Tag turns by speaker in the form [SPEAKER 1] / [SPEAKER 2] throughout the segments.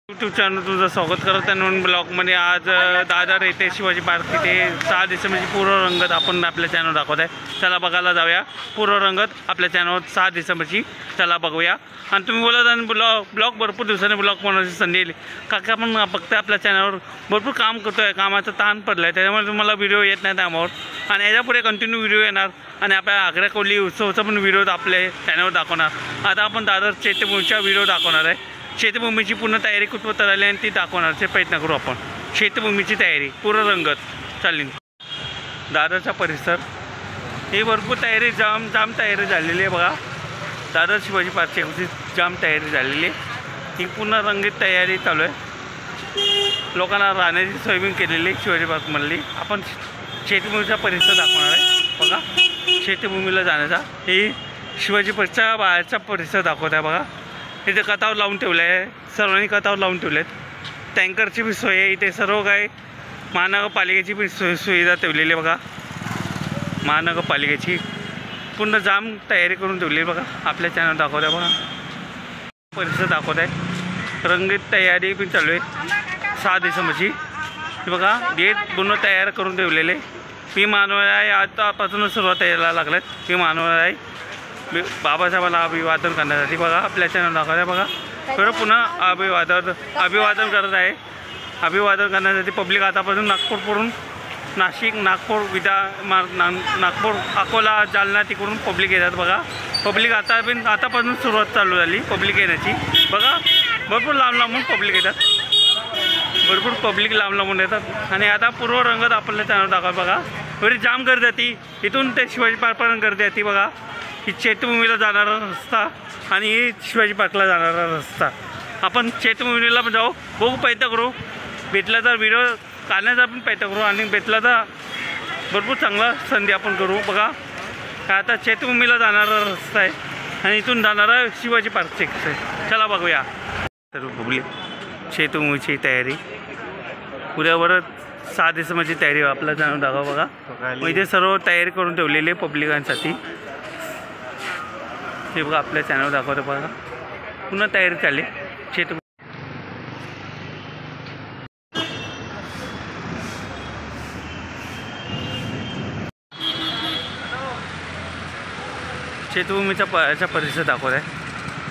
[SPEAKER 1] YouTube channel तुझं स्वागत करत आहे. नवीन ब्लॉगमध्ये आज दादर येथे शिवाजी पार्क तिथे 6 डिसेंबरची पूर्व रंगत आपण आपल्या चॅनल दाखवत आहे. चला बघायला जाऊया. पूर्व रंगत आपल्या चॅनलवर 6 डिसेंबरची चला बघूया. आणि तुम्ही बोलत आणि ब्लॉग भरपूर दिवसांनी ब्लॉग बनवण्याची संधी येईल. काका पण फक्त आपल्या चॅनलवर भरपूर काम करतो आहे. कामाचा ताण पडला आहे, त्याच्यामुळे तुम्हाला व्हिडिओ येत नाही त्यामुळे. आणि याच्यापुढे कंटिन्यू व्हिडिओ येणार आणि आपल्या आग्रा कोली उत्सवाचा पण व्हिडिओ आपल्या चॅनलवर दाखवणार. आता आपण दादर चैत्यभूमीचा व्हिडिओ दाखवणार आहे. शेतभूमीची पूर्ण तयारी कुठपर्यंत राहिली आणि ती दाखवण्याचा प्रयत्न करू आपण. शेतभूमीची तयारी पूर्ण रंगत चालेल. दादरचा परिसर ही भरपूर तयारी जाम तयारी झालेली आहे बघा. दादर शिवाजी पार्कची जाम तयारी झालेली आहे. ही पूर्ण रंगीत तयारी चालू आहे. लोकांना राहण्याची सोयबीन केलेली आहे शिवाजी पार्कमधली. आपण शेतभूमीचा परिसर दाखवणार आहे बघा. शेतभूमीला जाण्याचा ही शिवाजी पार्कच्या बाहेरचा परिसर दाखवत आहे बघा. इथे कथावर लावून ठेवलं आहे, सर्वांनी कथावर लावून ठेवले आहेत. टँकरची बी सोय आहे इथे. सर्व काय महानगरपालिकेची बी सुविधा ठेवलेली आहे बघा. महानगरपालिकेची पूर्ण जाम तयारी करून ठेवली आहे बघा. आपल्या चॅनल दाखवत आहे बघा. परिसर दाखवत आहे. रंगीत तयारी पण चालू आहे 6 डिसेंबरची. बघा गेट पूर्ण तयार करून ठेवलेले. विमानतळ आतापासूनच सुरुवात यायला लागल्यात. विमानतळ बाबासाहेबांना अभिवादन करण्यासाठी बघा. आपल्या चॅनल दाखवत आहे बघा. बरं पुन्हा अभिवादन करत आहे. अभिवादन करण्यासाठी पब्लिक आतापासून नागपूरवरून नाशिक, नागपूर, नागपूर, अकोला, जालना तिकडून पब्लिक येतात बघा. पब्लिक आतापासून सुरुवात चालू झाली पब्लिक येण्याची बघा. भरपूर लांबून पब्लिक येतात. भरपूर पब्लिक लांबून येतात. आणि आता पूर्व रंगत आपल्या चॅनल दाखवत बघा. बरी जाम गर्दी येते. इथून ते शिवाजी पार्कपर्यंत गर्दी येते बघा. ही चैत्यभूमीला जाणारा रस्ता आणि ही शिवाजी पार्कला जाणारा रस्ता. आपण चैत्यभूमीला पण जाऊ, बघू, प्रयत्न करू. भेटला तर व्हिडिओ काढण्याचा पण प्रयत्न करू आणि भेटला तर भरपूर चांगला संधी आपण करू बघा. आता चैत्यभूमीला जाणारा रस्ता आहे आणि इथून जाणारा शिवाजी पार्कचे आहे. चला बघूया. तर बघली चैत्यभूमीची तयारी उद्यावर 6 डिसेंबरची तयारी आपल्या जाणून दाखवा बघा. मग इथे सर्व तयारी करून ठेवलेली आहे पब्लिकांसाठी. हे बघा आपल्या चॅनल दाखवतं बघा. पुन्हा तयारी चालली चैत्यभूमीचा बाहेरचा परिसर दाखवत आहे.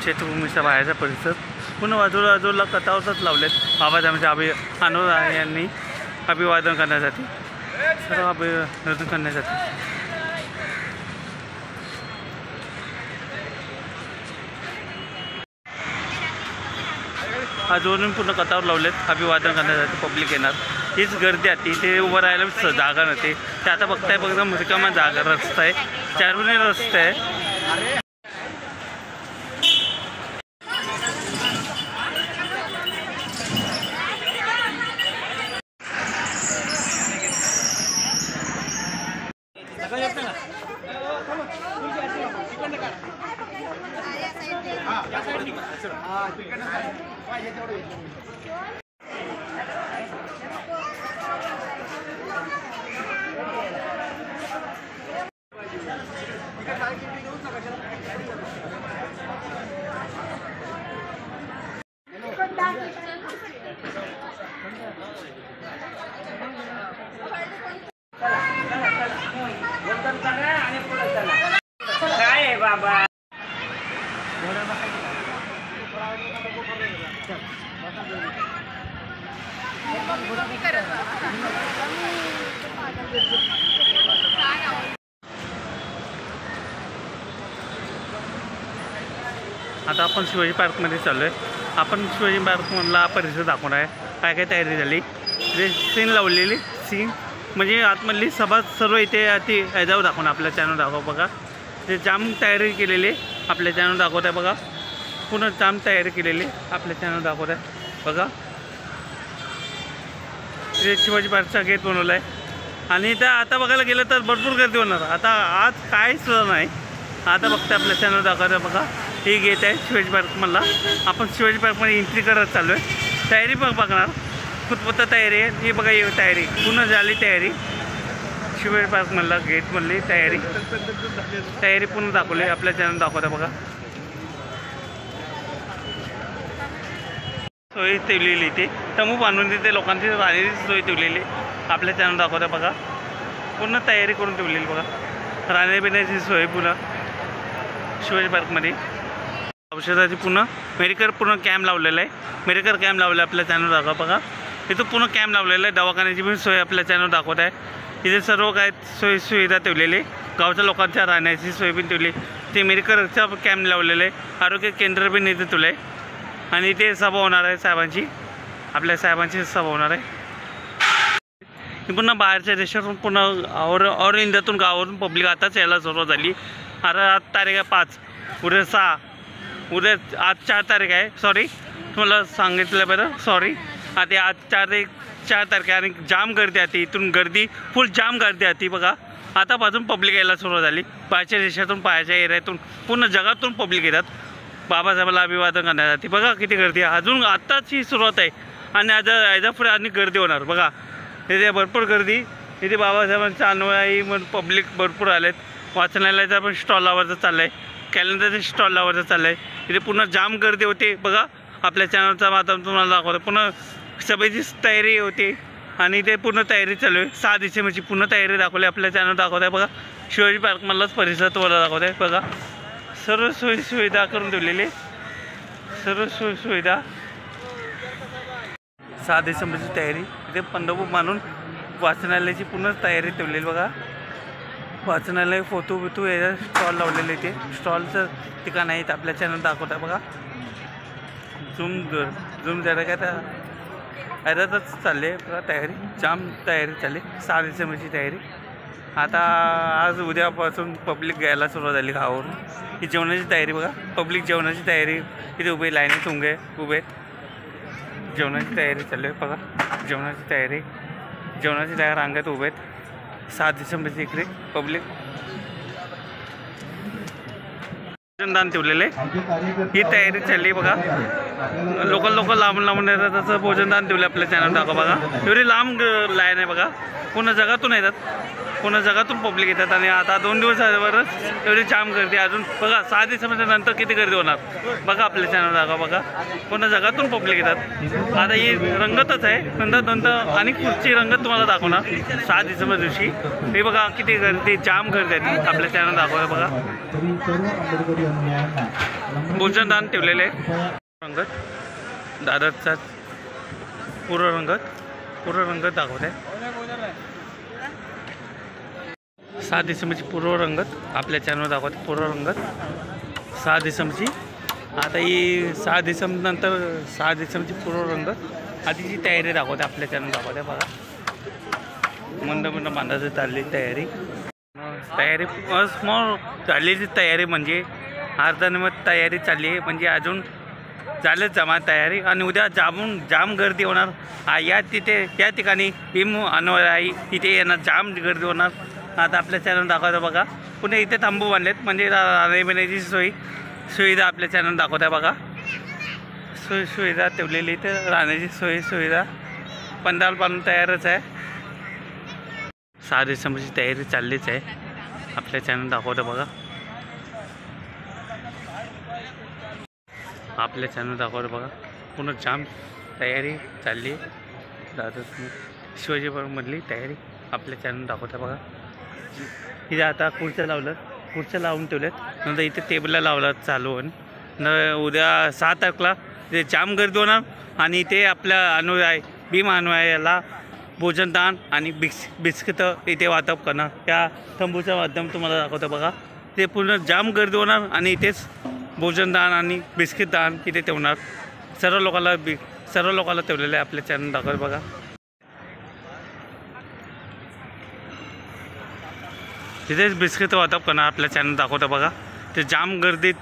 [SPEAKER 1] चैत्यभूमीचा बाहेरचा परिसर पुन्हा बाजूला कथावरच लावलेत. बाबासाहेबांच्या अनुराग यांनी अभिवादन करण्यासाठी, सर्व अभिवादन करण्यासाठी. अजून पूर्ण कथावर लावलेत. अभिवादन करण्यासाठी पब्लिक येणार. हीच गर्दी आहे. इथे उभं राहायला जागा नव्हते. ते आता बघताय बघा रिकामा जागा रस्ता आहे. 4 रस्ता आहे. काय आहे बाबा. आता आपण शिवाजी पार्कमध्ये चाललो आहे. आपण शिवाजी पार्कमधला परिसर दाखवणार आहे. काय काय तयारी झाली. सीन लावलेली सीन म्हणजे आतमधली सभा सर्व इथे ती जाऊ दाखवणार. आपल्या चॅनल दाखव बघा. ते जाम तयारी केलेली आपल्या चॅनल दाखवत आहे बघा. पूर्ण जाम तयारी केलेली आपल्या चॅनल दाखवत आहे बघा. ते शिवाजी पार्कचा गेट बनवला आहे. आणि त्या आता बघायला गेलं तर भरपूर गर्दी होणार. आता आज काहीच सुद्धा नाही. आता बघते आपल्या चॅनल दाखवत आहे बघा. ही गेट आहे शिवाजी पार्कमधला. आपण शिवाजी पार्कमध्ये एंट्री करत चालू आहे. तयारी पण बघणार. खुदपत्ता तयारी आहे. ही बघा ही तयारी पूर्ण झाली. तयारी शिवाजी पार्कमधला गेटमधली तयारी पूर्ण दाखवली आपल्या चॅनल दाखवता बघा. सोय ठेवलेली इथे तंबू बांधून तिथे लोकांची राहण्याची सोय ठेवलेली आपल्या चॅनल दाखवत आहे बघा. पूर्ण तयारी करून ठेवलेली बघा. राहण्यापिण्याची सोय पुन्हा शिवाजी पार्कमध्ये. औषधाची पूर्ण मेडिकल पूर्ण कॅम्प लावलेला आहे. मेडिकल कॅम्प लावला आपल्या चॅनल दाखवा बघा. इथं पूर्ण कॅम्प लावलेला आहे. दवाखान्याची पण सोय आपल्या चॅनल दाखवत आहे. इथे सर्व काय सोयी सुविधा ठेवलेली. गावच्या लोकांच्या राहण्याची सोय पण ठेवली. ते मेडिकलचा कॅम्प लावलेलं आहे. आरोग्य केंद्र पण इथे ठेवलं आहे. आणि इथे सभा होणार आहे साहेबांची. आपल्या साहेबांची सभा होणार आहे. पुन्हा बाहेरच्या देशातून पुन्हा ऑल इंडियातून गावावरून पब्लिक आताच यायला सुरुवात झाली. आता आज तारीख आहे 5, उद्या 6, उद्या आज 4 तारीख आहे. सॉरी तुम्हाला सांगितलं बरं, सॉरी. आता आज 4 तारीख आहे आणि जाम गर्दी आहे. इथून गर्दी फुल जाम गर्दी आहे बघा. आतापासून पब्लिक यायला सुरुवात झाली. बाहेरच्या देशातून बाहेरच्या एरियातून पूर्ण जगातून पब्लिक येतात बाबासाहेबाला अभिवादन करण्यासाठी. बघा किती गर्दी आहे. अजून आत्ताची सुरुवात आहे आणि याच्या पुढे आणि गर्दी होणार बघा. इथे भरपूर गर्दी. इथे बाबासाहेबांच्या अनुयायी म्हणून पब्लिक भरपूर आलेत. वाचनालयाचा पण स्टॉल लावायचं चाललं आहे. कॅलेंडरचे स्टॉल लावायचं चाललं आहे. इथे पुन्हा जाम गर्दी होते बघा. आपल्या चॅनलचा माध्यम तुम्हाला दाखवतो. पुन्हा सभेची तयारी होती आणि ते पूर्ण तयारी चालू आहे. 6 डिसेंबरची पूर्ण तयारी दाखवली आपल्या चॅनल दाखवत आहे बघा. शिवाजी पार्कमधलाच परिसर तुम्हाला दाखवत आहे बघा. सर्व सोयी सुविधा करून ठेवलेली. सर्व सोयी सुविधा. 6 डिसेंबरची तयारी. इथे पंधरपूर मानून वाचनालयाची पूर्ण तयारी ठेवलेली बघा. वाचनालय फोटो बिटो याचा स्टॉल लावलेले. इथे स्टॉलचं ठिकाण आहे. आपल्या चॅनल दाखवत आहे बघा. झूम जरा काय त्या ॲरातच चालले बघा. तयारी जाम तयारी चालली. 6 डिसेंबरची तयारी. आता आज उद्यापासून पब्लिक यायला सुरुवात झाली गावावरून. ही जेवणाची तयारी बघा. पब्लिक जेवणाची तयारी. इथे उभे लाईनीत उभे जेवणाची तयारी चालू आहे बघा. जेवणाची तयारी रांगेत उभे आहेत. 7 डिसेंबरची इकडे पब्लिक भोजनदान ठेवलेलं आहे. ही तयारी चालली बघा. लोक लांबून येतात. तसं भोजनदान ठेवलं आपल्या चॅनल दाखवा बघा. एवढी लांब लाईन आहे बघा. पूर्ण जगातून येतात. पूर्ण जगातून पब्लिक येतात. आणि आता 2 दिवसावरच एवढी जाम गर्दी. अजून बघा 6 डिसेंबरच्या नंतर किती गर्दी होणार बघा. आपल्या चॅनल दाखवा बघा. पूर्ण जगातून पब्लिक येतात. आता ही रंगतच आहे. नंतर आणि पुढची रंगत तुम्हाला दाखवणार 6 डिसेंबर दिवशी. हे बघा किती गर्दी जाम गर्दी आहे. आपल्या चॅनल दाखवा बघा. भोजनदान ठेवलेले आहे. रंगत दादरचा पूर्ण रंगत दाखवत आहे. 6 डिसेंबरची पूर्व रंगत आपल्या चॅनलवर दाखवते. पूर्व रंगत 6 डिसेंबरची. आता ही 6 डिसेंबर नंतर 6 डिसेंबरची पूर्व रंगत आधीची तयारी दाखवते. आपल्या चॅनल दाखवते बघा. मंद बांधायची चालली तयारी. स्मॉल चाललेली तयारी म्हणजे अर्धनिर्मित तयारी चालली आहे. म्हणजे अजून झालेच जमा तयारी. आणि उद्या जाम गर्दी होणार. या ठिकाणी भीम अनुयायी इथे येणार. जाम गर्दी होणार. आता आपल्या चॅनल दाखवतं बघा. पुन्हा इथे तंबू बांधलेत म्हणजे राहण्याची सुविधा आपल्या चॅनल दाखवत आहे बघा. सुविधा ठेवलेली. इथे राहण्याची सुविधा पंडाल बांधून तयारच आहे. 6 डिसेंबरची तयारी चाललीच आहे. आपल्या चॅनल दाखवतं बघा. आपल्या चॅनल दाखवतं बघा. पूर्ण जाम तयारी चालली. दादर शिवाजी पार्कमधली तयारी आपल्या चॅनल दाखवतं बघा. इथे आता खुर्च्या लावून ठेवल्यात. नंतर इथे टेबलला लावलं चालू होऊन. उद्या 6 तारखेला ते जाम गर्दी होणार. आणि ते आपल्या भीम अनुयायाला भोजनदान आणि बिस्किटं इथे वाटप करणार. त्या तंबूच्या माध्यम तुम्हाला दाखवतं बघा. ते पूर्ण जाम गर्दी होणार. आणि इथेच भोजनदान आणि बिस्किट दान इथे ठेवणार. सर्व लोकांना ठेवलेलं आहे. आपल्या चॅनल दाखवतं बघा. तिथेच बिस्किट वाटप करणार. आपल्या चॅनल दाखवतं बघा. ते जाम गर्दीत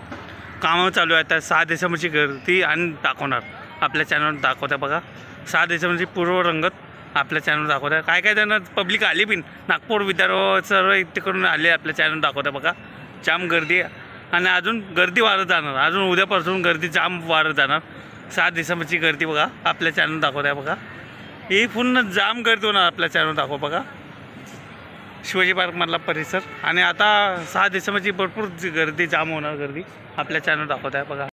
[SPEAKER 1] कामं चालू आहेत. 6 डिसेंबरची गर्दी आणि दाखवणार. आपल्या चॅनल दाखवतं बघा. 6 डिसेंबरची पूर्व रंगत आपल्या चॅनल दाखवतं. काय जण पब्लिक आली पण नागपूर विदर्भ सर्व तिकडून आले. आपल्या चॅनल दाखवतं बघा. जाम गर्दी. आणि अजून गर्दी वाढत जाणार. अजून उद्यापासून गर्दी जाम वाढत जाणार. 7 डिसेंबरची गर्दी बघा. आपल्या चॅनल दाखवत आहे बघा. ही पूर्ण जाम गर्दी होणार. आपल्या चॅनल दाखव बघा. शिवाजी पार्कमधला परिसर. आणि आता 6 डिसेंबरची भरपूर गर्दी जाम होणार. गर्दी आपल्या चॅनल दाखवत आहे बघा.